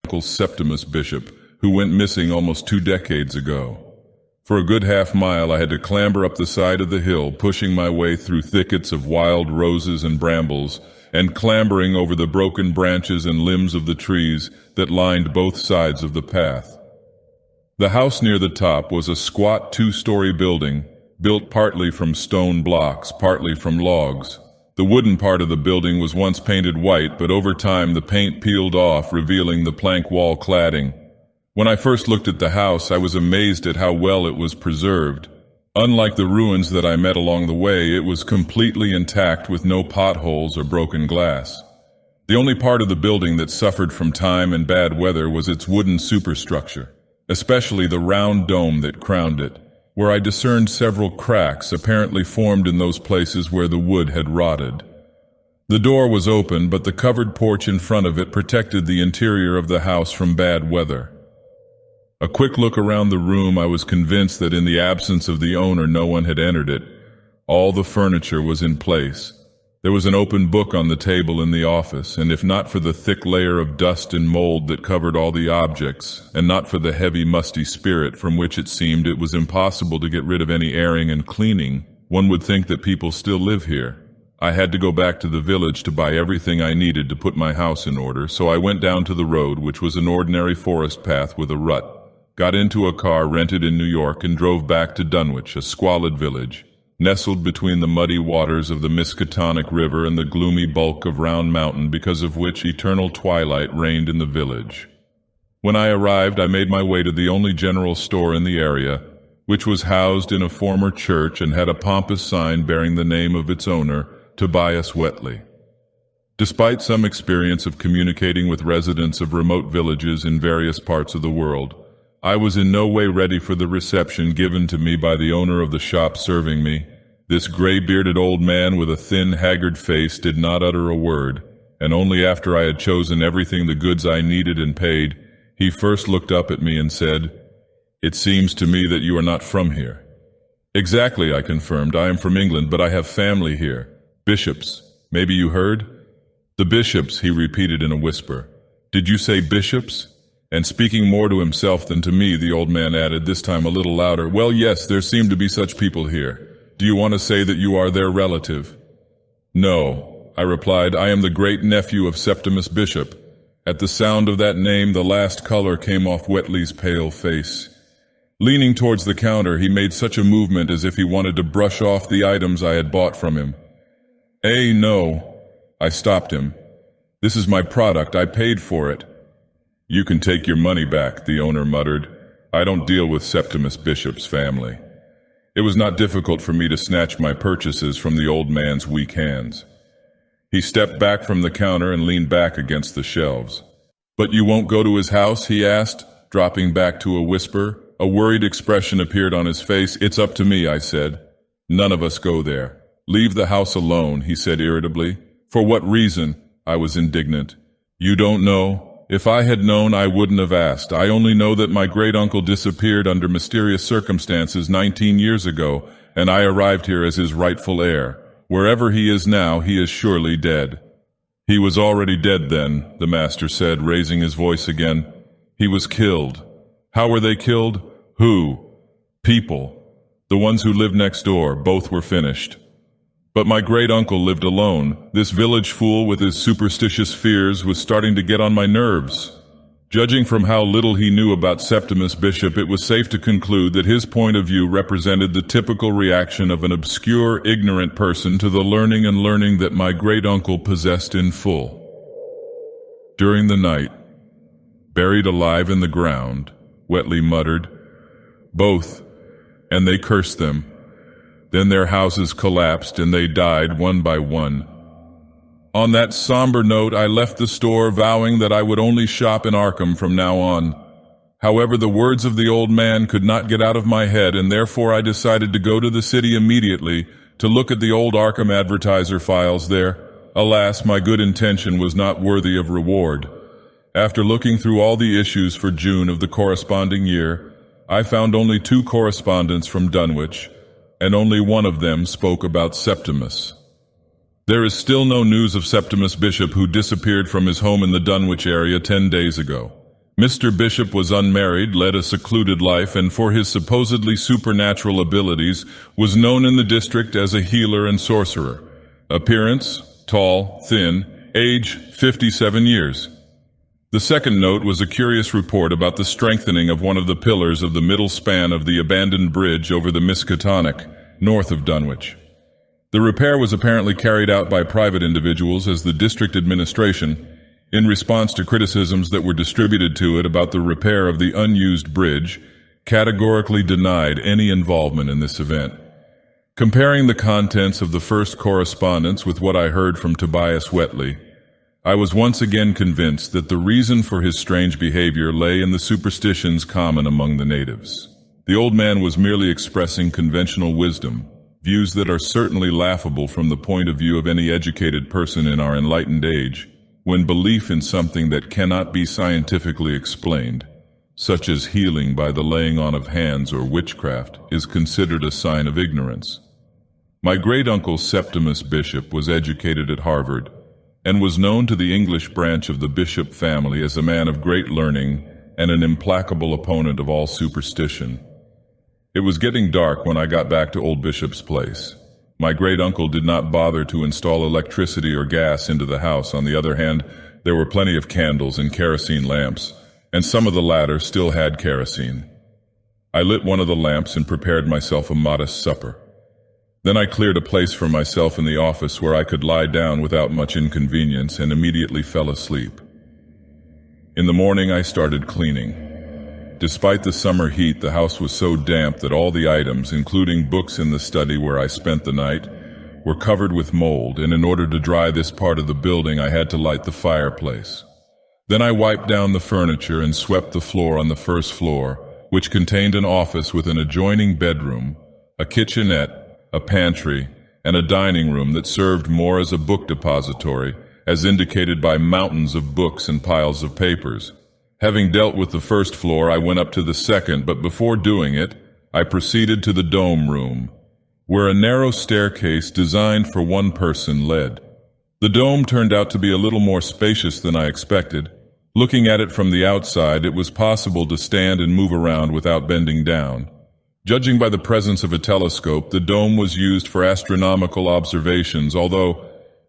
Uncle Septimus Bishop, who went missing almost 2 decades ago. For a good half-mile I had to clamber up the side of the hill, pushing my way through thickets of wild roses and brambles, and clambering over the broken branches and limbs of the trees that lined both sides of the path. The house near the top was a squat 2-story building, built partly from stone blocks, partly from logs. The wooden part of the building was once painted white, but over time the paint peeled off, revealing the plank wall cladding. When I first looked at the house, I was amazed at how well it was preserved. Unlike the ruins that I met along the way, it was completely intact with no potholes or broken glass. The only part of the building that suffered from time and bad weather was its wooden superstructure, especially the round dome that crowned it, where I discerned several cracks apparently formed in those places where the wood had rotted. The door was open, but the covered porch in front of it protected the interior of the house from bad weather. A quick look around the room, I was convinced that in the absence of the owner, no one had entered it. All the furniture was in place. There was an open book on the table in the office, and if not for the thick layer of dust and mold that covered all the objects, and not for the heavy, musty spirit from which it seemed it was impossible to get rid of any airing and cleaning, one would think that people still live here. I had to go back to the village to buy everything I needed to put my house in order, so I went down to the road, which was an ordinary forest path with a rut, got into a car rented in New York, and drove back to Dunwich, a squalid village, nestled between the muddy waters of the Miskatonic River and the gloomy bulk of Round Mountain, because of which eternal twilight reigned in the village. When I arrived, I made my way to the only general store in the area, which was housed in a former church and had a pompous sign bearing the name of its owner, Tobias Wheatley. Despite some experience of communicating with residents of remote villages in various parts of the world, I was in no way ready for the reception given to me by the owner of the shop serving me. This gray-bearded old man with a thin, haggard face did not utter a word, and only after I had chosen everything the goods I needed and paid, he first looked up at me and said, "It seems to me that you are not from here." "Exactly," I confirmed. "I am from England, but I have family here. Bishops. Maybe you heard?" "The Bishops," he repeated in a whisper. "Did you say Bishops?" And speaking more to himself than to me, the old man added, this time a little louder, "Well, yes, there seem to be such people here. Do you want to say that you are their relative?" "No," I replied, "I am the great-nephew of Septimus Bishop." At the sound of that name, the last color came off Wheatley's pale face. Leaning towards the counter, he made such a movement as if he wanted to brush off the items I had bought from him. No," I stopped him. "This is my product. I paid for it." "You can take your money back," the owner muttered. "I don't deal with Septimus Bishop's family." It was not difficult for me to snatch my purchases from the old man's weak hands. He stepped back from the counter and leaned back against the shelves. "But you won't go to his house?" he asked, dropping back to a whisper. A worried expression appeared on his face. "It's up to me," I said. "None of us go there." "Leave the house alone," he said irritably. "For what reason?" I was indignant. "You don't know? If I had known, I wouldn't have asked. I only know that my great-uncle disappeared under mysterious circumstances 19 years ago, and I arrived here as his rightful heir. Wherever he is now, he is surely dead." "He was already dead then," the master said, raising his voice again. "He was killed." "How were they killed?" "Who?" "People. The ones who lived next door. Both were finished." "But my great-uncle lived alone. This village fool with his superstitious fears was starting to get on my nerves." Judging from how little he knew about Septimus Bishop, it was safe to conclude that his point of view represented the typical reaction of an obscure, ignorant person to the learning that my great-uncle possessed in full. During the night, "Buried alive in the ground," Wheatley muttered. "Both, and they cursed them. Then their houses collapsed and they died one by one." On that somber note, I left the store, vowing that I would only shop in Arkham from now on. However, the words of the old man could not get out of my head, and therefore I decided to go to the city immediately to look at the old Arkham advertiser files there. Alas, my good intention was not worthy of reward. After looking through all the issues for June of the corresponding year, I found only 2 correspondents from Dunwich, and only one of them spoke about Septimus. There is still no news of Septimus Bishop, who disappeared from his home in the Dunwich area 10 days ago. Mr. Bishop was unmarried, led a secluded life, and for his supposedly supernatural abilities was known in the district as a healer and sorcerer. Appearance, tall, thin, age 57 years. The second note was a curious report about the strengthening of one of the pillars of the middle span of the abandoned bridge over the Miskatonic, north of Dunwich. The repair was apparently carried out by private individuals as the district administration, in response to criticisms that were distributed to it about the repair of the unused bridge, categorically denied any involvement in this event. Comparing the contents of the first correspondence with what I heard from Tobias Whetley, I was once again convinced that the reason for his strange behavior lay in the superstitions common among the natives. The old man was merely expressing conventional wisdom, views that are certainly laughable from the point of view of any educated person in our enlightened age, when belief in something that cannot be scientifically explained, such as healing by the laying on of hands or witchcraft, is considered a sign of ignorance. My great-uncle Septimus Bishop was educated at Harvard, and was known to the English branch of the Bishop family as a man of great learning and an implacable opponent of all superstition. It was getting dark when I got back to old Bishop's place. My great-uncle did not bother to install electricity or gas into the house. On the other hand, there were plenty of candles and kerosene lamps, and some of the latter still had kerosene. I lit one of the lamps and prepared myself a modest supper. Then I cleared a place for myself in the office where I could lie down without much inconvenience and immediately fell asleep. In the morning I started cleaning. Despite the summer heat, the house was so damp that all the items, including books in the study where I spent the night, were covered with mold, and in order to dry this part of the building I had to light the fireplace. Then I wiped down the furniture and swept the floor on the first floor, which contained an office with an adjoining bedroom, a kitchenette, a pantry, and a dining room that served more as a book depository, as indicated by mountains of books and piles of papers. Having dealt with the first floor, I went up to the second, but before doing it, I proceeded to the dome room, where a narrow staircase designed for one person led. The dome turned out to be a little more spacious than I expected. Looking at it from the outside, it was possible to stand and move around without bending down. Judging by the presence of a telescope, the dome was used for astronomical observations, although,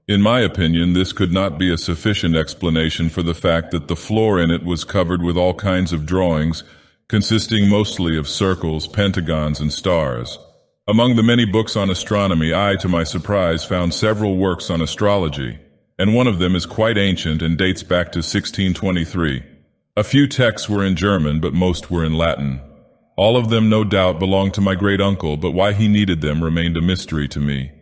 in my opinion, this could not be a sufficient explanation for the fact that the floor in it was covered with all kinds of drawings, consisting mostly of circles, pentagons, and stars. Among the many books on astronomy, I, to my surprise, found several works on astrology, and one of them is quite ancient and dates back to 1623. A few texts were in German, but most were in Latin. All of them, no doubt, belonged to my great-uncle, but why he needed them remained a mystery to me.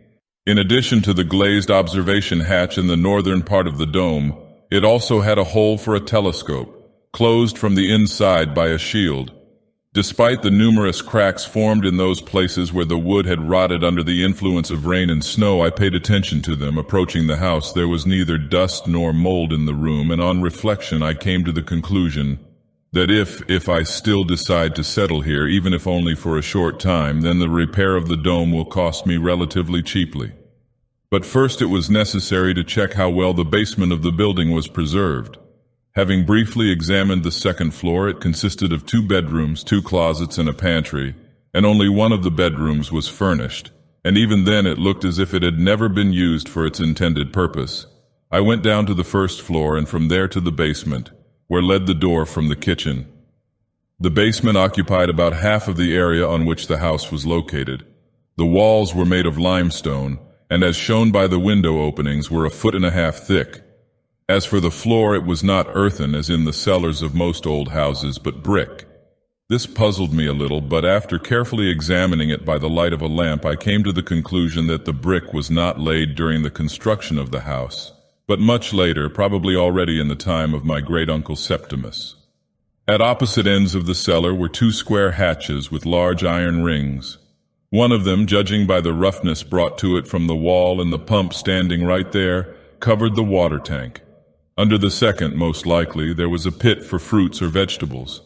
In addition to the glazed observation hatch in the northern part of the dome, it also had a hole for a telescope, closed from the inside by a shield. Despite the numerous cracks formed in those places where the wood had rotted under the influence of rain and snow, I paid attention to them. Approaching the house, there was neither dust nor mold in the room, and on reflection I came to the conclusion that if I still decide to settle here, even if only for a short time, then the repair of the dome will cost me relatively cheaply. But first it was necessary to check how well the basement of the building was preserved. Having briefly examined the second floor, it consisted of 2 bedrooms, 2 closets, and a pantry, and only one of the bedrooms was furnished, and even then it looked as if it had never been used for its intended purpose. I went down to the first floor and from there to the basement, where led the door from the kitchen. The basement occupied about half of the area on which the house was located. The walls were made of limestone, and as shown by the window openings, were 1.5 feet thick. As for the floor, it was not earthen as in the cellars of most old houses, but brick. This puzzled me a little, but after carefully examining it by the light of a lamp, I came to the conclusion that the brick was not laid during the construction of the house, but much later, probably already in the time of my great-uncle Septimus. At opposite ends of the cellar were 2 square hatches with large iron rings. One of them, judging by the roughness brought to it from the wall and the pump standing right there, covered the water tank. Under the second, most likely, there was a pit for fruits or vegetables.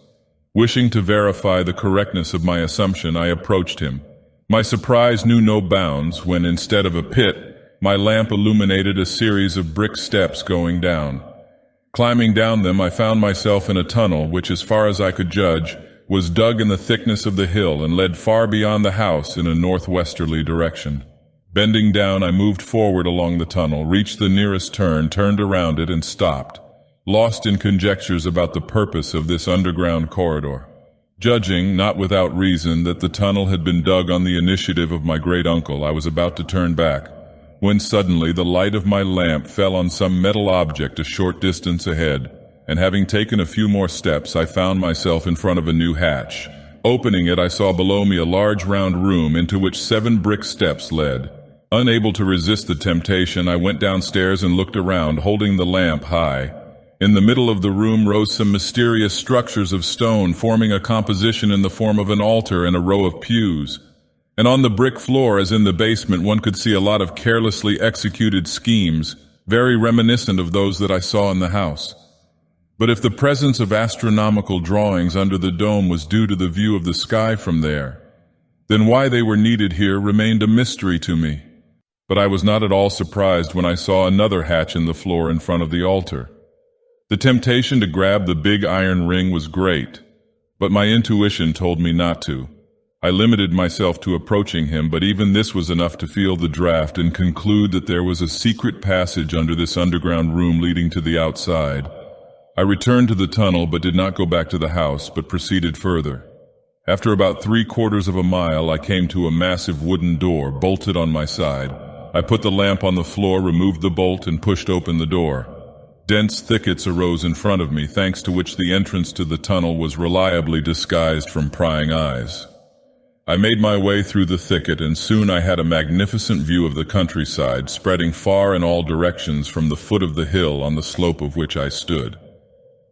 Wishing to verify the correctness of my assumption, I approached him. My surprise knew no bounds when, instead of a pit, my lamp illuminated a series of brick steps going down. Climbing down them, I found myself in a tunnel which, as far as I could judge, was dug in the thickness of the hill and led far beyond the house in a northwesterly direction. Bending down, I moved forward along the tunnel, reached the nearest turn, turned around it, and stopped, lost in conjectures about the purpose of this underground corridor. Judging, not without reason, that the tunnel had been dug on the initiative of my great-uncle, I was about to turn back, when suddenly the light of my lamp fell on some metal object a short distance ahead, and having taken a few more steps, I found myself in front of a new hatch. Opening it, I saw below me a large round room into which 7 brick steps led. Unable to resist the temptation, I went downstairs and looked around, holding the lamp high. In the middle of the room rose some mysterious structures of stone, forming a composition in the form of an altar and a row of pews. And on the brick floor, as in the basement, one could see a lot of carelessly executed schemes, very reminiscent of those that I saw in the house. But if the presence of astronomical drawings under the dome was due to the view of the sky from there, then why they were needed here remained a mystery to me. But I was not at all surprised when I saw another hatch in the floor in front of the altar. The temptation to grab the big iron ring was great, but my intuition told me not to. I limited myself to approaching him, but even this was enough to feel the draft and conclude that there was a secret passage under this underground room leading to the outside. I returned to the tunnel, but did not go back to the house, but proceeded further. After about 3/4 of a mile, I came to a massive wooden door, bolted on my side. I put the lamp on the floor, removed the bolt, and pushed open the door. Dense thickets arose in front of me, thanks to which the entrance to the tunnel was reliably disguised from prying eyes. I made my way through the thicket, and soon I had a magnificent view of the countryside, spreading far in all directions from the foot of the hill on the slope of which I stood.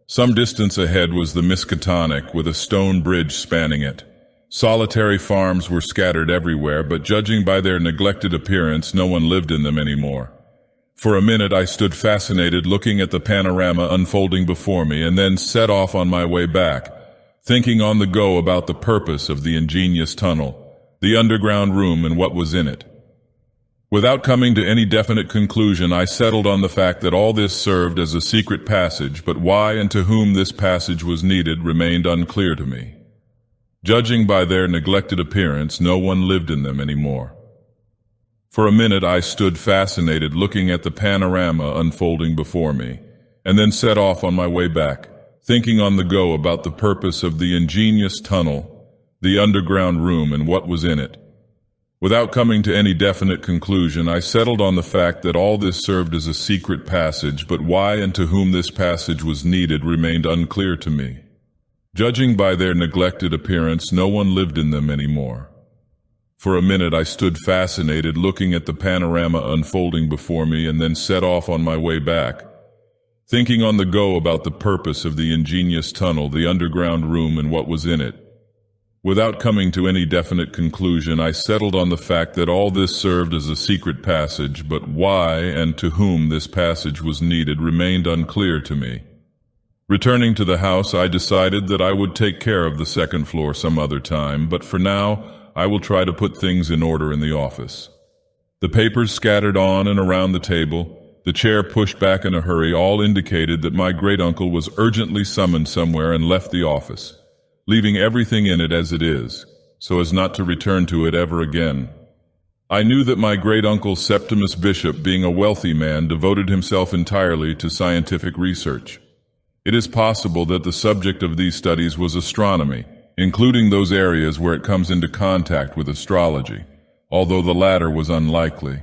Some distance ahead was the Miskatonic, with a stone bridge spanning it. Solitary farms were scattered everywhere, but judging by their neglected appearance, no one lived in them anymore. For a minute I stood fascinated, looking at the panorama unfolding before me, and then set off on my way back, thinking on the go about the purpose of the ingenious tunnel, the underground room, and what was in it. Without coming to any definite conclusion, I settled on the fact that all this served as a secret passage, but why and to whom this passage was needed remained unclear to me. Judging by their neglected appearance, no one lived in them anymore. For a minute I stood fascinated, looking at the panorama unfolding before me, and then set off on my way back, thinking on the go about the purpose of the ingenious tunnel, the underground room, and what was in it. Without coming to any definite conclusion, I settled on the fact that all this served as a secret passage, but why and to whom this passage was needed remained unclear to me. Judging by their neglected appearance, no one lived in them anymore. For a minute I stood fascinated, looking at the panorama unfolding before me, and then set off on my way back, thinking on the go about the purpose of the ingenious tunnel, the underground room, and what was in it. Without coming to any definite conclusion, I settled on the fact that all this served as a secret passage, but why and to whom this passage was needed remained unclear to me. Returning to the house, I decided that I would take care of the second floor some other time, but for now, I will try to put things in order in the office. The papers scattered on and around the table, the chair pushed back in a hurry, all indicated that my great-uncle was urgently summoned somewhere and left the office, leaving everything in it as it is, so as not to return to it ever again. I knew that my great-uncle Septimus Bishop, being a wealthy man, devoted himself entirely to scientific research. It is possible that the subject of these studies was astronomy, including those areas where it comes into contact with astrology, although the latter was unlikely.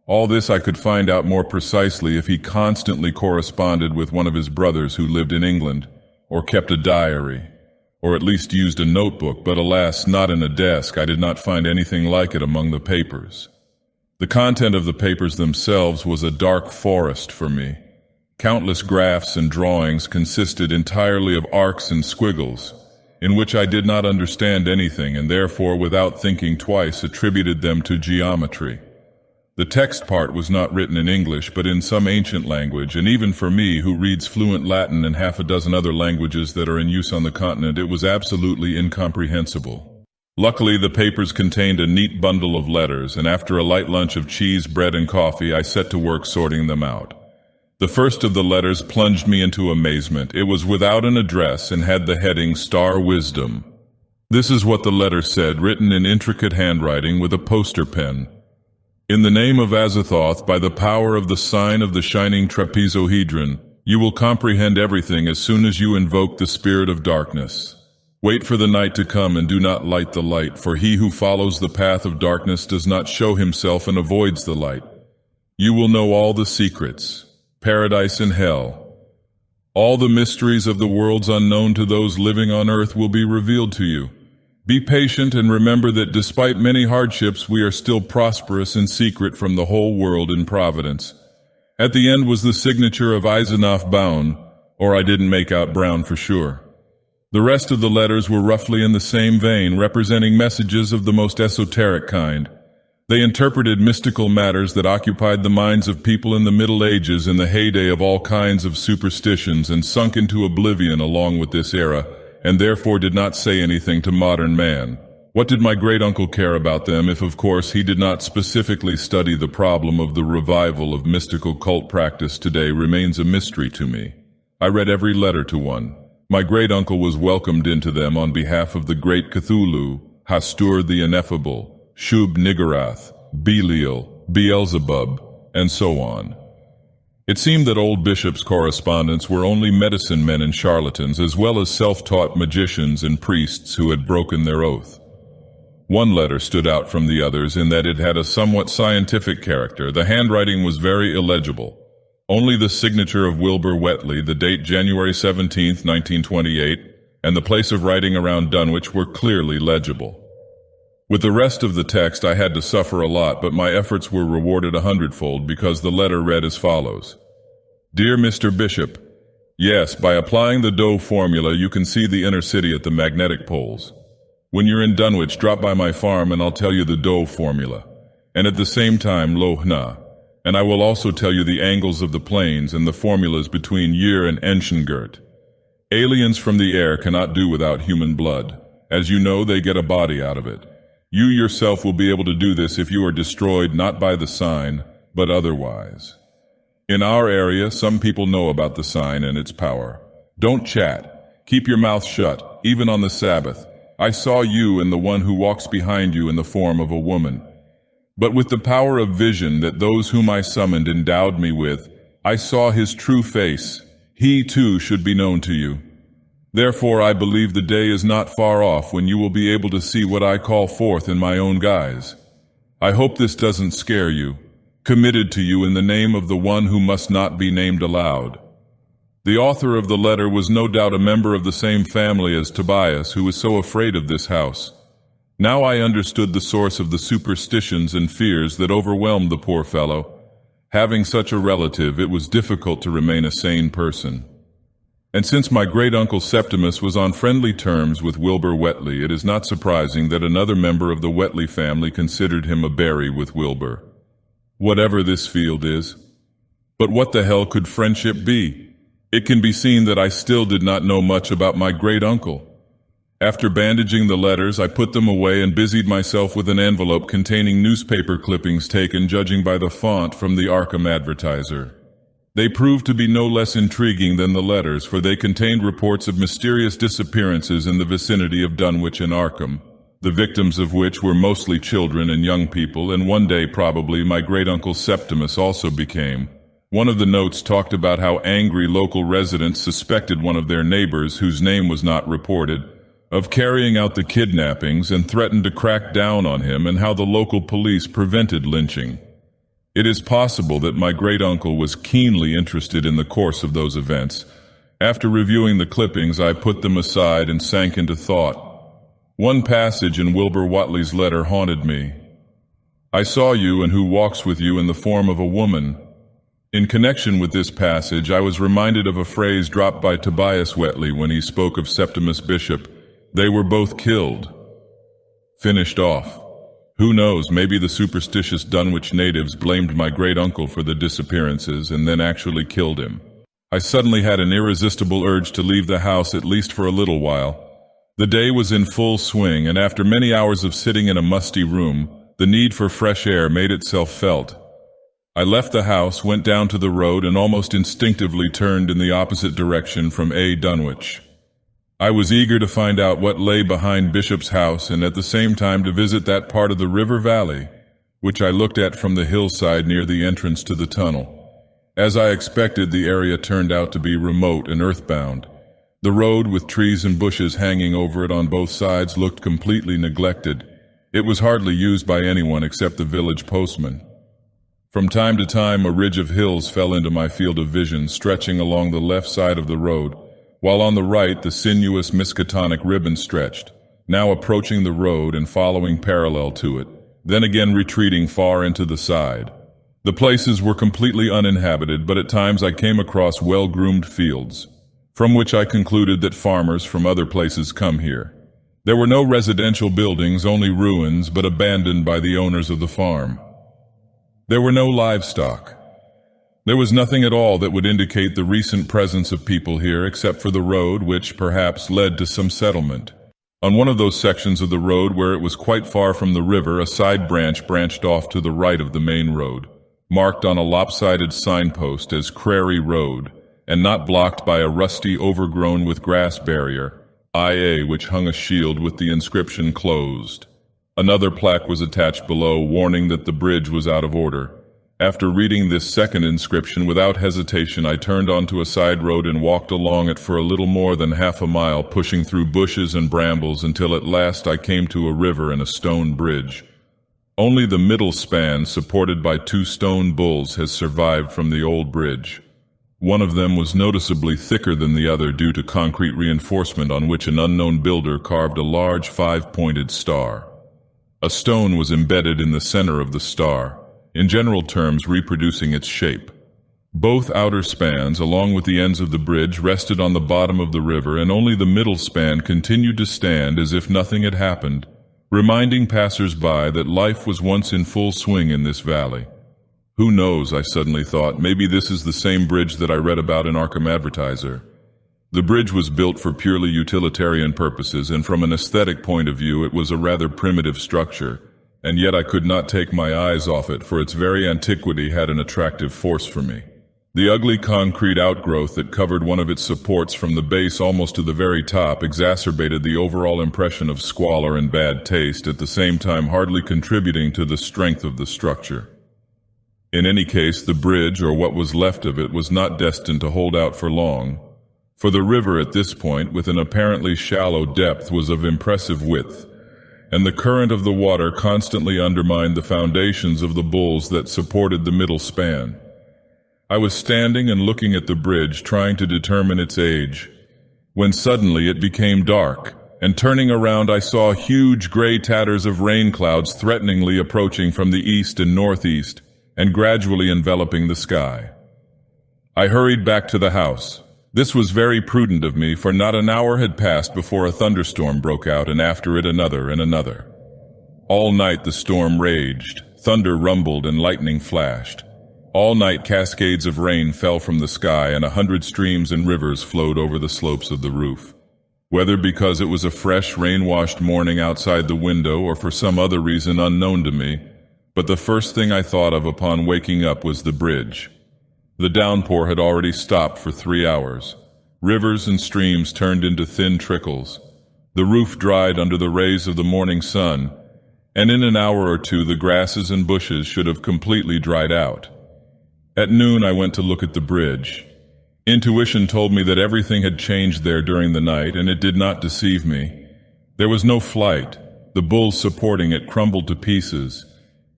All this I could find out more precisely if he constantly corresponded with one of his brothers who lived in England, or kept a diary, or at least used a notebook, but alas, not in a desk. I did not find anything like it among the papers. The content of the papers themselves was a dark forest for me. Countless graphs and drawings consisted entirely of arcs and squiggles, in which I did not understand anything, and therefore, without thinking twice, attributed them to geometry. The text part was not written in English, but in some ancient language, and even for me, who reads fluent Latin and half a dozen other languages that are in use on the continent, it was absolutely incomprehensible. Luckily, the papers contained a neat bundle of letters, and after a light lunch of cheese, bread, and coffee, I set to work sorting them out. The first of the letters plunged me into amazement. It was without an address and had the heading Star Wisdom. This is what the letter said, written in intricate handwriting with a poster pen. In the name of Azathoth, by the power of the sign of the shining trapezohedron, you will comprehend everything as soon as you invoke the spirit of darkness. Wait for the night to come and do not light the light, for he who follows the path of darkness does not show himself and avoids the light. You will know all the secrets, paradise and hell. All the mysteries of the worlds unknown to those living on earth will be revealed to you. Be patient and remember that despite many hardships, we are still prosperous in secret from the whole world in providence. At the end was the signature of Eisenhoff Baun, or I didn't make out Brown for sure. The rest of the letters were roughly in the same vein, representing messages of the most esoteric kind. They interpreted mystical matters that occupied the minds of people in the Middle Ages in the heyday of all kinds of superstitions and sunk into oblivion along with this era, and therefore did not say anything to modern man. What did my great-uncle care about them if, of course, he did not specifically study the problem of the revival of mystical cult practice today remains a mystery to me. I read every letter to one. My great-uncle was welcomed into them on behalf of the great Cthulhu, Hastur the Ineffable, Shub-Niggurath, Belial, Beelzebub, and so on. It seemed that old Bishop's correspondents were only medicine men and charlatans, as well as self-taught magicians and priests who had broken their oath. One letter stood out from the others in that it had a somewhat scientific character. The handwriting was very illegible. Only the signature of Wilbur Wheatley, the date January 17, 1928, and the place of writing around Dunwich were clearly legible. With the rest of the text I had to suffer a lot, but my efforts were rewarded 100-fold because the letter read as follows. Dear Mr. Bishop, yes, by applying the Doe formula you can see the inner city at the magnetic poles. When you're in Dunwich, drop by my farm and I'll tell you the Doe formula, and at the same time Lohna, and I will also tell you the angles of the planes and the formulas between Year and Enschengert. Aliens from the air cannot do without human blood. As you know, they get a body out of it. You yourself will be able to do this if you are destroyed not by the sign, but otherwise. In our area, some people know about the sign and its power. Don't chat. Keep your mouth shut, even on the Sabbath. I saw you and the one who walks behind you in the form of a woman. But with the power of vision that those whom I summoned endowed me with, I saw his true face. He too should be known to you. Therefore I believe the day is not far off when you will be able to see what I call forth in my own guise. I hope this doesn't scare you. Committed to you in the name of the one who must not be named aloud. The author of the letter was no doubt a member of the same family as Tobias, who was so afraid of this house. Now I understood the source of the superstitions and fears that overwhelmed the poor fellow. Having such a relative, it was difficult to remain a sane person. And since my great-uncle Septimus was on friendly terms with Wilbur Wheatley, it is not surprising that another member of the Wheatley family considered him a berry with Wilbur. Whatever this field is. But what the hell could friendship be? It can be seen that I still did not know much about my great-uncle. After bandaging the letters, I put them away and busied myself with an envelope containing newspaper clippings taken, judging by the font, from the Arkham Advertiser. They proved to be no less intriguing than the letters, for they contained reports of mysterious disappearances in the vicinity of Dunwich and Arkham, the victims of which were mostly children and young people, and one day probably my great-uncle Septimus also became. One of the notes talked about how angry local residents suspected one of their neighbors, whose name was not reported, of carrying out the kidnappings and threatened to crack down on him, and how the local police prevented lynching. It is possible that my great-uncle was keenly interested in the course of those events. After reviewing the clippings, I put them aside and sank into thought. One passage in Wilbur Wheatley's letter haunted me. I saw you and who walks with you in the form of a woman. In connection with this passage, I was reminded of a phrase dropped by Tobias Wheatley when he spoke of Septimus Bishop. They were both killed. Finished off. Who knows, maybe the superstitious Dunwich natives blamed my great-uncle for the disappearances and then actually killed him. I suddenly had an irresistible urge to leave the house, at least for a little while. The day was in full swing, and after many hours of sitting in a musty room, the need for fresh air made itself felt. I left the house, went down to the road, and almost instinctively turned in the opposite direction from A. Dunwich. I was eager to find out what lay behind Bishop's house and at the same time to visit that part of the river valley, which I looked at from the hillside near the entrance to the tunnel. As I expected, the area turned out to be remote and earthbound. The road, with trees and bushes hanging over it on both sides, looked completely neglected. It was hardly used by anyone except the village postman. From time to time, a ridge of hills fell into my field of vision, stretching along the left side of the road, while on the right the sinuous Miskatonic ribbon stretched, now approaching the road and following parallel to it, then again retreating far into the side. The places were completely uninhabited, but at times I came across well-groomed fields, from which I concluded that farmers from other places come here. There were no residential buildings, only ruins, but abandoned by the owners of the farm. There were no livestock. There was nothing at all that would indicate the recent presence of people here except for the road, which perhaps led to some settlement. On one of those sections of the road where it was quite far from the river, a side branch branched off to the right of the main road, marked on a lopsided signpost as Crary Road, and not blocked by a rusty, overgrown with grass barrier, IA, which hung a shield with the inscription "Closed." Another plaque was attached below, warning that the bridge was out of order. After reading this second inscription, without hesitation I turned onto a side road and walked along it for a little more than half a mile, pushing through bushes and brambles until at last I came to a river and a stone bridge. Only the middle span, supported by 2 stone bulls, has survived from the old bridge. One of them was noticeably thicker than the other due to concrete reinforcement on which an unknown builder carved a large 5-pointed star. A stone was embedded in the center of the star, in general terms reproducing its shape. Both outer spans, along with the ends of the bridge, rested on the bottom of the river, and only the middle span continued to stand as if nothing had happened, reminding passers-by that life was once in full swing in this valley. Who knows, I suddenly thought, maybe this is the same bridge that I read about in Arkham Advertiser. The bridge was built for purely utilitarian purposes, and from an aesthetic point of view it was a rather primitive structure, and yet I could not take my eyes off it, for its very antiquity had an attractive force for me. The ugly concrete outgrowth that covered one of its supports from the base almost to the very top exacerbated the overall impression of squalor and bad taste, at the same time hardly contributing to the strength of the structure. In any case, the bridge, or what was left of it, was not destined to hold out for long, for the river at this point, with an apparently shallow depth, was of impressive width, and the current of the water constantly undermined the foundations of the bulls that supported the middle span. I was standing and looking at the bridge, trying to determine its age, when suddenly it became dark, and turning around I saw huge gray tatters of rain clouds threateningly approaching from the east and northeast, and gradually enveloping the sky. I hurried back to the house. This was very prudent of me, for not an hour had passed before a thunderstorm broke out, and after it another and another. All night the storm raged, thunder rumbled and lightning flashed. All night cascades of rain fell from the sky, and 100 streams and rivers flowed over the slopes of the roof. Whether because it was a fresh, rain-washed morning outside the window, or for some other reason unknown to me, but the first thing I thought of upon waking up was the bridge. The downpour had already stopped for 3 hours. Rivers and streams turned into thin trickles. The roof dried under the rays of the morning sun, and in an hour or two the grasses and bushes should have completely dried out. At noon I went to look at the bridge. Intuition told me that everything had changed there during the night, and it did not deceive me. There was no flight. The bulls supporting it crumbled to pieces,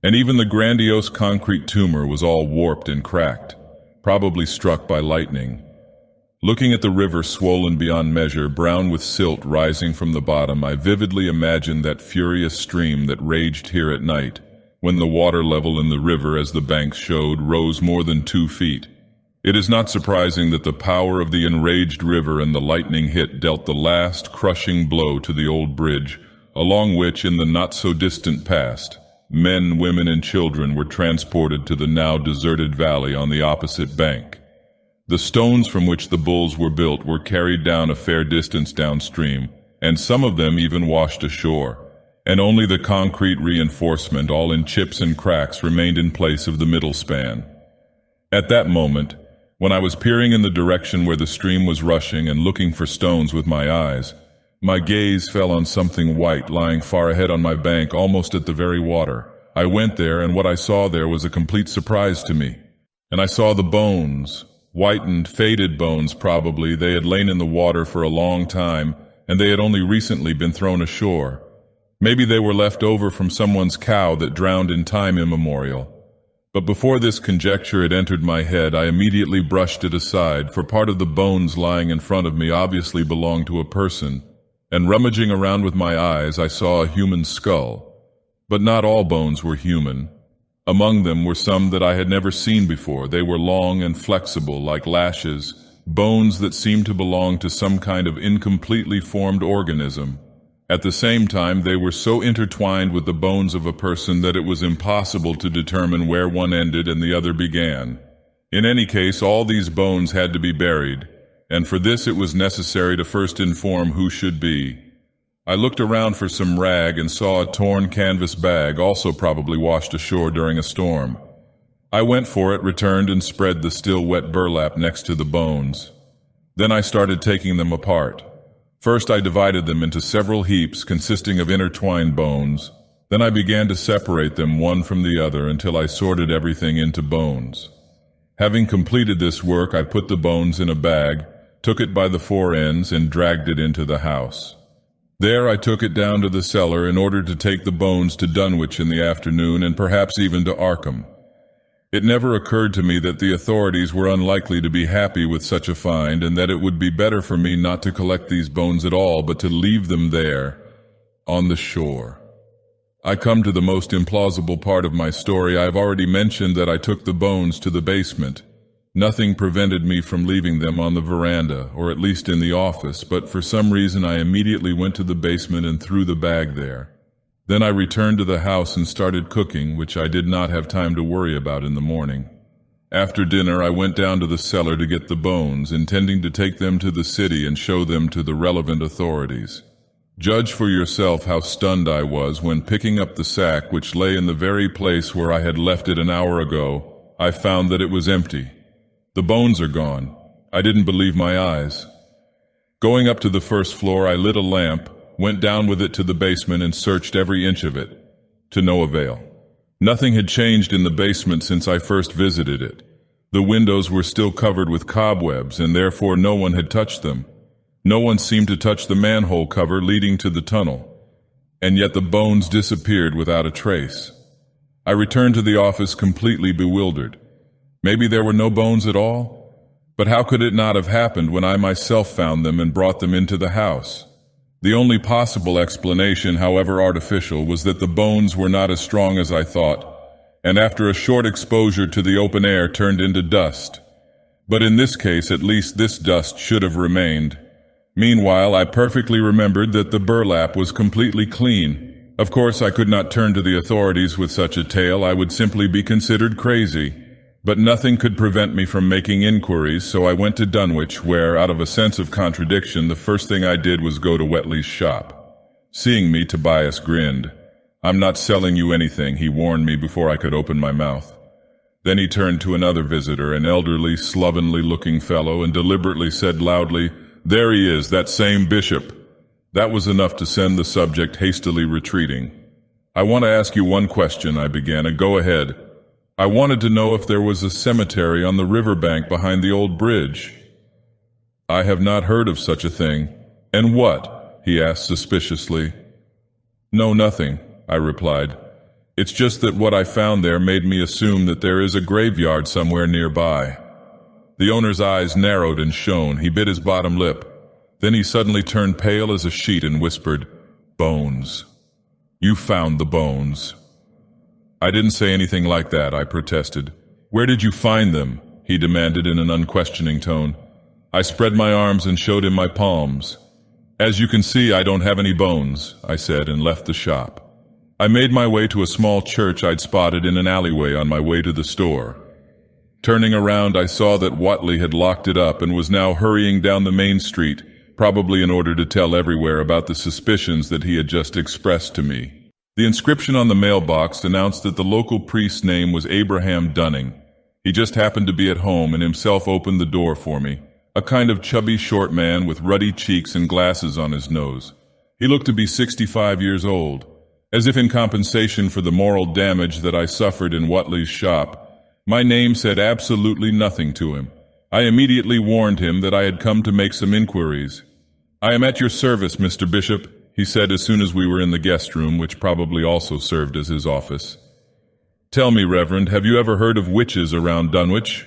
and even the grandiose concrete tumor was all warped and cracked, probably struck by lightning. Looking at the river swollen beyond measure, brown with silt rising from the bottom, I vividly imagined that furious stream that raged here at night, when the water level in the river, as the banks showed, rose more than 2 feet. It is not surprising that the power of the enraged river and the lightning hit dealt the last crushing blow to the old bridge, along which, in the not-so-distant past, men, women, and children were transported to the now deserted valley on the opposite bank. The stones from which the bulls were built were carried down a fair distance downstream, and some of them even washed ashore. and only the concrete reinforcement, all in chips and cracks, remained in place of the middle span. At that moment, when I was peering in the direction where the stream was rushing and looking for stones with my eyes, my gaze fell on something white lying far ahead on my bank, almost at the very water. I went there, and what I saw there was a complete surprise to me. And I saw the bones, whitened, faded bones probably. They had lain in the water for a long time, and they had only recently been thrown ashore. Maybe they were left over from someone's cow that drowned in time immemorial. But before this conjecture had entered my head, I immediately brushed it aside, for part of the bones lying in front of me obviously belonged to a person, and rummaging around with my eyes, I saw a human skull. But not all bones were human. Among them were some that I had never seen before. They were long and flexible, like lashes, bones that seemed to belong to some kind of incompletely formed organism. At the same time, they were so intertwined with the bones of a person that it was impossible to determine where one ended and the other began. In any case, all these bones had to be buried, and for this it was necessary to first inform who should be. I looked around for some rag and saw a torn canvas bag, also probably washed ashore during a storm. I went for it, returned, and spread the still wet burlap next to the bones. Then I started taking them apart. First I divided them into several heaps consisting of intertwined bones. Then I began to separate them one from the other until I sorted everything into bones. Having completed this work, I put the bones in a bag, took it by the four ends, and dragged it into the house. There I took it down to the cellar in order to take the bones to Dunwich in the afternoon, and perhaps even to Arkham. It never occurred to me that the authorities were unlikely to be happy with such a find, and that it would be better for me not to collect these bones at all, but to leave them there, on the shore. I come to the most implausible part of my story. I have already mentioned that I took the bones to the basement. Nothing prevented me from leaving them on the veranda, or at least in the office, but for some reason I immediately went to the basement and threw the bag there. Then I returned to the house and started cooking, which I did not have time to worry about in the morning. After dinner, I went down to the cellar to get the bones, intending to take them to the city and show them to the relevant authorities. Judge for yourself how stunned I was when, picking up the sack, which lay in the very place where I had left it an hour ago, I found that it was empty. The bones are gone. I didn't believe my eyes. Going up to the first floor, I lit a lamp, went down with it to the basement, and searched every inch of it. To no avail. Nothing had changed in the basement since I first visited it. The windows were still covered with cobwebs, and therefore no one had touched them. No one seemed to touch the manhole cover leading to the tunnel. And yet the bones disappeared without a trace. I returned to the office completely bewildered. Maybe there were no bones at all? But how could it not have happened when I myself found them and brought them into the house? The only possible explanation, however artificial, was that the bones were not as strong as I thought, and after a short exposure to the open air turned into dust. But in this case, at least this dust should have remained. Meanwhile, I perfectly remembered that the burlap was completely clean. Of course, I could not turn to the authorities with such a tale. I would simply be considered crazy. But nothing could prevent me from making inquiries, so I went to Dunwich, where, out of a sense of contradiction, the first thing I did was go to Wheatley's shop. Seeing me, Tobias grinned. "I'm not selling you anything," he warned me before I could open my mouth. Then he turned to another visitor, an elderly, slovenly-looking fellow, and deliberately said loudly, "There he is, that same bishop." That was enough to send the subject hastily retreating. "I want to ask you one question," I began. "Go ahead." "I wanted to know if there was a cemetery on the riverbank behind the old bridge." "I have not heard of such a thing." "And what?" he asked suspiciously. "No, nothing," I replied. "It's just that what I found there made me assume that there is a graveyard somewhere nearby." The owner's eyes narrowed and shone. He bit his bottom lip. Then he suddenly turned pale as a sheet and whispered, "Bones. You found the bones." "I didn't say anything like that," I protested. "Where did you find them?" he demanded in an unquestioning tone. I spread my arms and showed him my palms. "As you can see, I don't have any bones," I said, and left the shop. I made my way to a small church I'd spotted in an alleyway on my way to the store. Turning around, I saw that Whatley had locked it up and was now hurrying down the main street, probably in order to tell everywhere about the suspicions that he had just expressed to me. The inscription on the mailbox announced that the local priest's name was Abraham Dunning. He just happened to be at home and himself opened the door for me, a kind of chubby short man with ruddy cheeks and glasses on his nose. He looked to be 65 years old. As if in compensation for the moral damage that I suffered in Whatley's shop, my name said absolutely nothing to him. I immediately warned him that I had come to make some inquiries. "I am at your service, Mr. Bishop," he said as soon as we were in the guest room, which probably also served as his office. "Tell me, Reverend, have you ever heard of witches around Dunwich?"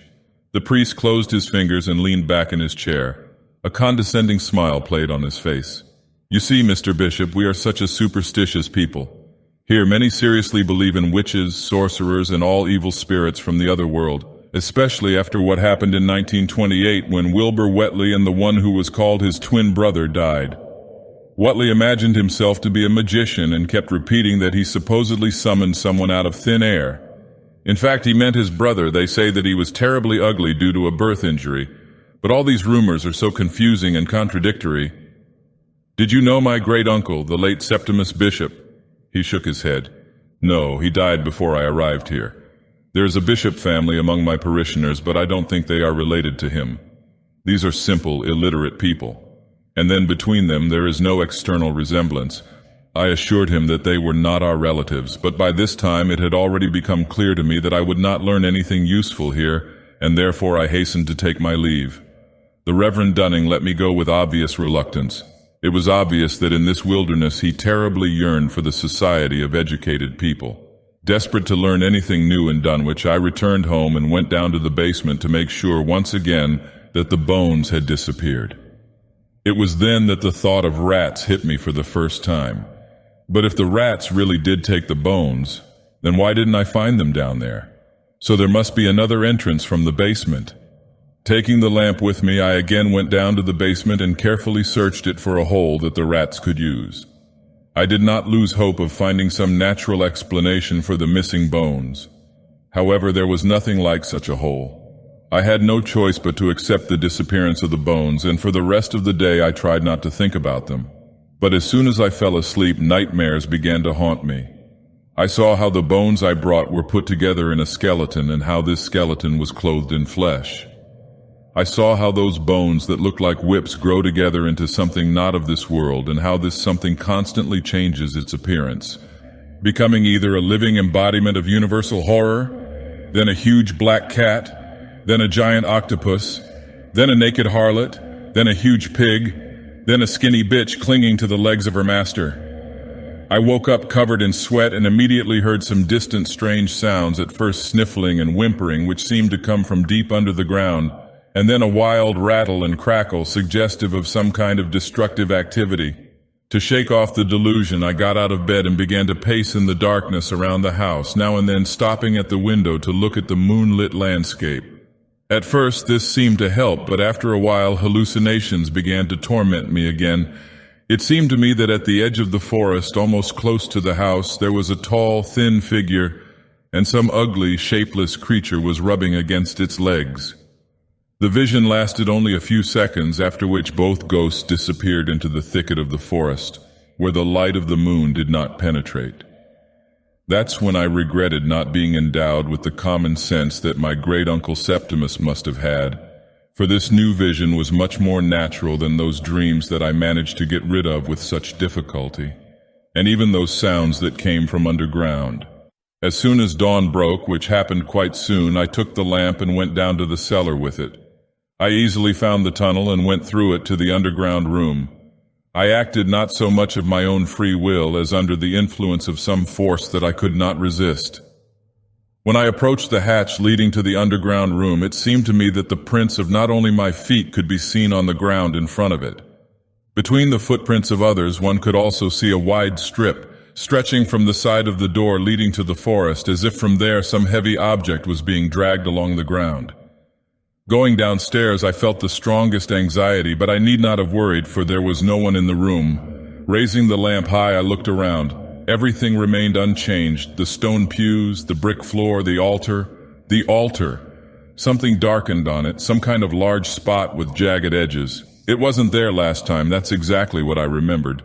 The priest closed his fingers and leaned back in his chair. A condescending smile played on his face. "You see, Mr. Bishop, we are such a superstitious people. Here, many seriously believe in witches, sorcerers, and all evil spirits from the other world, especially after what happened in 1928 when Wilbur Whatley and the one who was called his twin brother died. Whatley imagined himself to be a magician and kept repeating that he supposedly summoned someone out of thin air. In fact, he meant his brother. They say that he was terribly ugly due to a birth injury, but all these rumors are so confusing and contradictory. Did you know my great-uncle, the late Septimus Bishop?" He shook his head. "No, he died before I arrived here. There is a bishop family among my parishioners, but I don't think they are related to him. These are simple, illiterate people. And then between them there is no external resemblance." I assured him that they were not our relatives, but by this time it had already become clear to me that I would not learn anything useful here, and therefore I hastened to take my leave. The Reverend Dunning let me go with obvious reluctance. It was obvious that in this wilderness he terribly yearned for the society of educated people. Desperate to learn anything new in Dunwich, I returned home and went down to the basement to make sure once again that the bones had disappeared. It was then that the thought of rats hit me for the first time. But if the rats really did take the bones, then why didn't I find them down there? So there must be another entrance from the basement. Taking the lamp with me, I again went down to the basement and carefully searched it for a hole that the rats could use. I did not lose hope of finding some natural explanation for the missing bones. However, there was nothing like such a hole. I had no choice but to accept the disappearance of the bones, and for the rest of the day I tried not to think about them. But as soon as I fell asleep, nightmares began to haunt me. I saw how the bones I brought were put together in a skeleton and how this skeleton was clothed in flesh. I saw how those bones that look like whips grow together into something not of this world, and how this something constantly changes its appearance, becoming either a living embodiment of universal horror, then a huge black cat, then a giant octopus, then a naked harlot, then a huge pig, then a skinny bitch clinging to the legs of her master. I woke up covered in sweat and immediately heard some distant strange sounds, at first sniffling and whimpering, which seemed to come from deep under the ground, and then a wild rattle and crackle suggestive of some kind of destructive activity. To shake off the delusion, I got out of bed and began to pace in the darkness around the house, now and then stopping at the window to look at the moonlit landscape. At first this seemed to help, but after a while hallucinations began to torment me again. It seemed to me that at the edge of the forest, almost close to the house, there was a tall, thin figure, and some ugly, shapeless creature was rubbing against its legs. The vision lasted only a few seconds, after which both ghosts disappeared into the thicket of the forest, where the light of the moon did not penetrate. That's when I regretted not being endowed with the common sense that my great-uncle Septimus must have had, for this new vision was much more natural than those dreams that I managed to get rid of with such difficulty, and even those sounds that came from underground. As soon as dawn broke, which happened quite soon, I took the lamp and went down to the cellar with it. I easily found the tunnel and went through it to the underground room. I acted not so much of my own free will as under the influence of some force that I could not resist. When I approached the hatch leading to the underground room, it seemed to me that the prints of not only my feet could be seen on the ground in front of it. Between the footprints of others, one could also see a wide strip stretching from the side of the door leading to the forest, as if from there some heavy object was being dragged along the ground. Going downstairs, I felt the strongest anxiety, but I need not have worried, for there was no one in the room. Raising the lamp high, I looked around. Everything remained unchanged: the stone pews, the brick floor, the altar. The altar! Something darkened on it, some kind of large spot with jagged edges. It wasn't there last time, that's exactly what I remembered.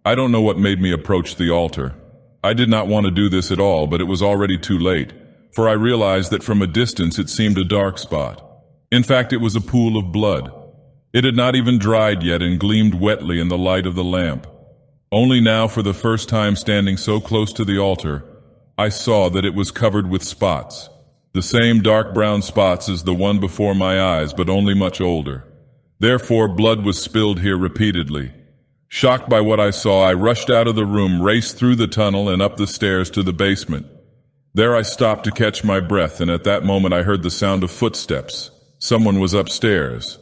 I don't know what made me approach the altar. I did not want to do this at all, but it was already too late, for I realized that from a distance it seemed a dark spot. In fact, it was a pool of blood. It had not even dried yet and gleamed wetly in the light of the lamp. Only now, for the first time standing so close to the altar, I saw that it was covered with spots. The same dark brown spots as the one before my eyes, but only much older. Therefore, blood was spilled here repeatedly. Shocked by what I saw, I rushed out of the room, raced through the tunnel and up the stairs to the basement. There I stopped to catch my breath, and at that moment I heard the sound of footsteps. Someone was upstairs.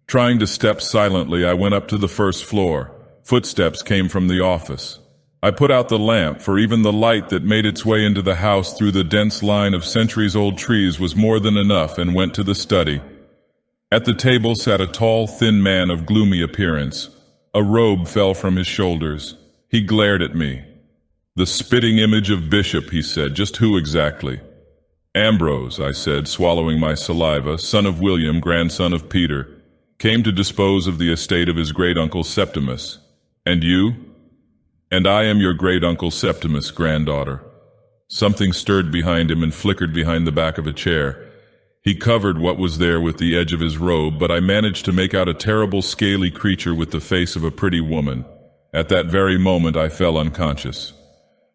Trying to step silently, I went up to the first floor. Footsteps came from the office. I put out the lamp, for even the light that made its way into the house through the dense line of centuries-old trees was more than enough, and went to the study. At the table sat a tall, thin man of gloomy appearance. A robe fell from his shoulders. He glared at me. "The spitting image of Bishop," he said. "Just who exactly?" "Ambrose," I said, swallowing my saliva, "son of William, grandson of Peter, came to dispose of the estate of his great-uncle Septimus. And you?" "And I am your great-uncle Septimus, granddaughter." Something stirred behind him and flickered behind the back of a chair. He covered what was there with the edge of his robe, but I managed to make out a terrible scaly creature with the face of a pretty woman. At that very moment I fell unconscious.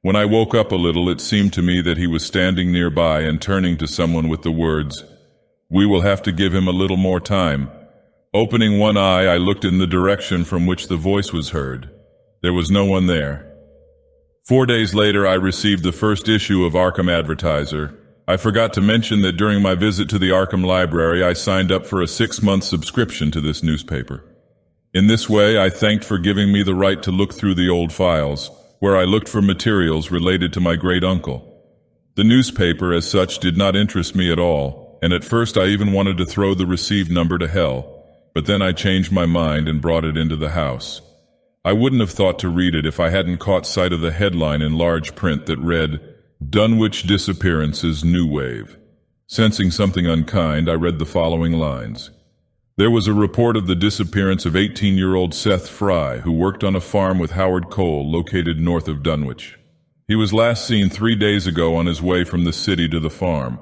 When I woke up a little, it seemed to me that he was standing nearby and turning to someone with the words, "We will have to give him a little more time." Opening one eye, I looked in the direction from which the voice was heard. There was no one there. 4 days later, I received the first issue of Arkham Advertiser. I forgot to mention that during my visit to the Arkham Library, I signed up for a 6-month subscription to this newspaper. In this way, I thanked for giving me the right to look through the old files, where I looked for materials related to my great-uncle. The newspaper, as such, did not interest me at all, and at first I even wanted to throw the received number to hell, but then I changed my mind and brought it into the house. I wouldn't have thought to read it if I hadn't caught sight of the headline in large print that read, "Dunwich Disappearances New Wave." Sensing something unkind, I read the following lines. There was a report of the disappearance of 18-year-old Seth Fry, who worked on a farm with Howard Cole located north of Dunwich. He was last seen 3 days ago on his way from the city to the farm.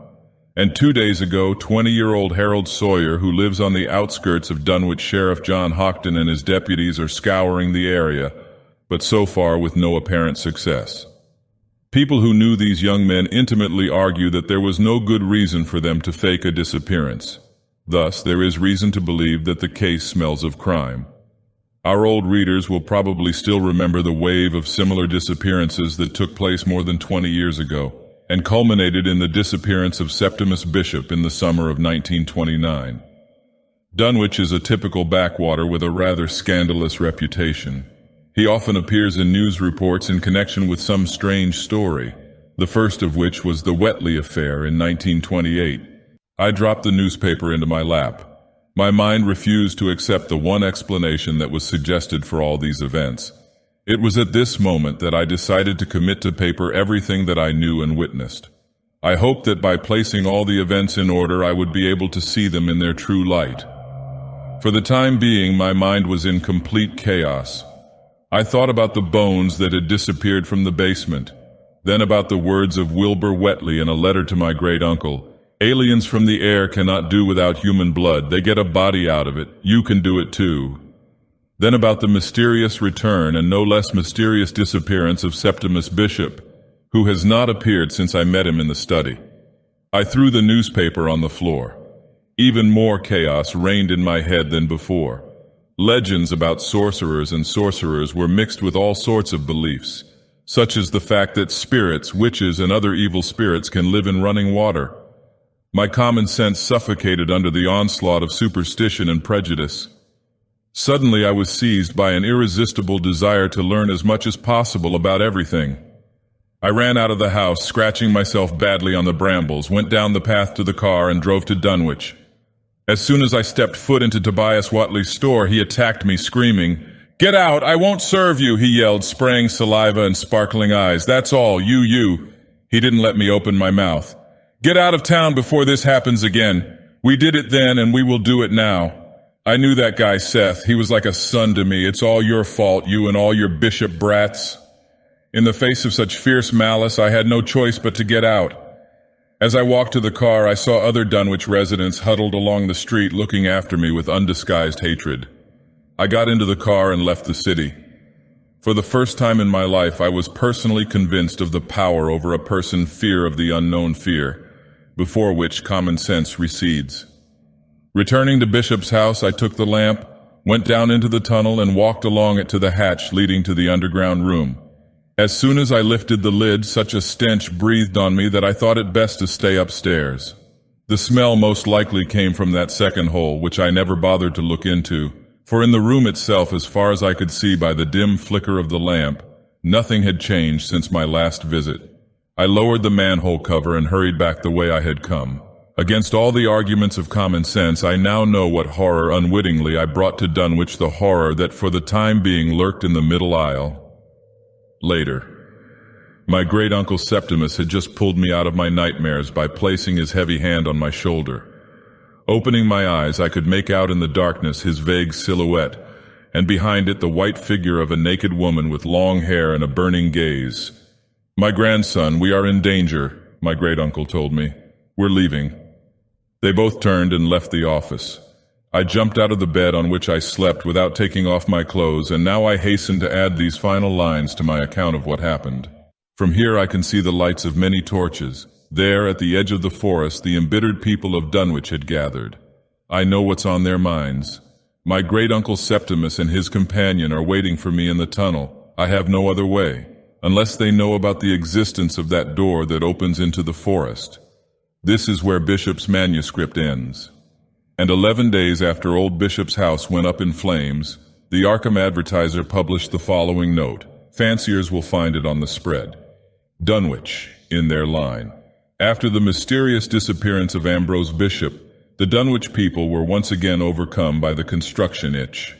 And 2 days ago, 20-year-old Harold Sawyer, who lives on the outskirts of Dunwich, Sheriff John Hockton and his deputies are scouring the area, but so far with no apparent success. People who knew these young men intimately argue that there was no good reason for them to fake a disappearance. Thus, there is reason to believe that the case smells of crime. Our old readers will probably still remember the wave of similar disappearances that took place more than 20 years ago, and culminated in the disappearance of Septimus Bishop in the summer of 1929. Dunwich is a typical backwater with a rather scandalous reputation. He often appears in news reports in connection with some strange story, the first of which was the Wheatley affair in 1928. I dropped the newspaper into my lap. My mind refused to accept the one explanation that was suggested for all these events. It was at this moment that I decided to commit to paper everything that I knew and witnessed. I hoped that by placing all the events in order, I would be able to see them in their true light. For the time being, my mind was in complete chaos. I thought about the bones that had disappeared from the basement, then about the words of Wilbur Wheatley in a letter to my great-uncle. Aliens from the air cannot do without human blood. They get a body out of it. You can do it too. Then about the mysterious return and no less mysterious disappearance of Septimus Bishop, who has not appeared since I met him in the study. I threw the newspaper on the floor. Even more chaos reigned in my head than before. Legends about sorcerers and sorcerers were mixed with all sorts of beliefs, such as the fact that spirits, witches, and other evil spirits can live in running water. My common sense suffocated under the onslaught of superstition and prejudice. Suddenly I was seized by an irresistible desire to learn as much as possible about everything. I ran out of the house, scratching myself badly on the brambles, went down the path to the car, and drove to Dunwich. As soon as I stepped foot into Tobias Whatley's store, he attacked me, screaming, "Get out! I won't serve you!" he yelled, spraying saliva and sparkling eyes. "That's all, you." He didn't let me open my mouth. "Get out of town before this happens again. We did it then, and we will do it now." I knew that guy Seth. He was like a son to me. It's all your fault, you and all your bishop brats. In the face of such fierce malice, I had no choice but to get out. As I walked to the car, I saw other Dunwich residents huddled along the street looking after me with undisguised hatred. I got into the car and left the city. For the first time in my life, I was personally convinced of the power over a person's fear of the unknown fear, before which common sense recedes. Returning to Bishop's house, I took the lamp, went down into the tunnel, and walked along it to the hatch leading to the underground room. As soon as I lifted the lid, such a stench breathed on me that I thought it best to stay upstairs. The smell most likely came from that second hole, which I never bothered to look into, for in the room itself, as far as I could see by the dim flicker of the lamp, nothing had changed since my last visit. I lowered the manhole cover and hurried back the way I had come. Against all the arguments of common sense, I now know what horror unwittingly I brought to Dunwich, the horror that for the time being lurked in the middle aisle. Later, my great-uncle Septimus had just pulled me out of my nightmares by placing his heavy hand on my shoulder. Opening my eyes, I could make out in the darkness his vague silhouette, and behind it the white figure of a naked woman with long hair and a burning gaze. "My grandson, we are in danger," my great-uncle told me. "We're leaving." They both turned and left the office. I jumped out of the bed on which I slept without taking off my clothes, and now I hasten to add these final lines to my account of what happened. From here I can see the lights of many torches. There, at the edge of the forest, the embittered people of Dunwich had gathered. I know what's on their minds. My great-uncle Septimus and his companion are waiting for me in the tunnel. I have no other way, unless they know about the existence of that door that opens into the forest. This is where Bishop's manuscript ends. And 11 days after old Bishop's house went up in flames, the Arkham Advertiser published the following note. Fanciers will find it on the spread. Dunwich, in their line. After the mysterious disappearance of Ambrose Bishop, the Dunwich people were once again overcome by the construction itch.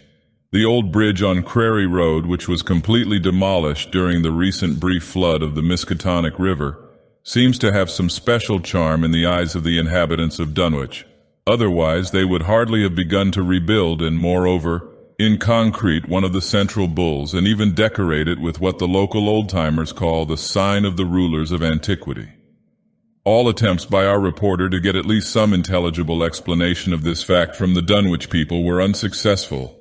The old bridge on Crary Road, which was completely demolished during the recent brief flood of the Miskatonic River, seems to have some special charm in the eyes of the inhabitants of Dunwich. Otherwise, they would hardly have begun to rebuild and, moreover, in concrete one of the central bulls and even decorate it with what the local old-timers call the sign of the rulers of antiquity. All attempts by our reporter to get at least some intelligible explanation of this fact from the Dunwich people were unsuccessful,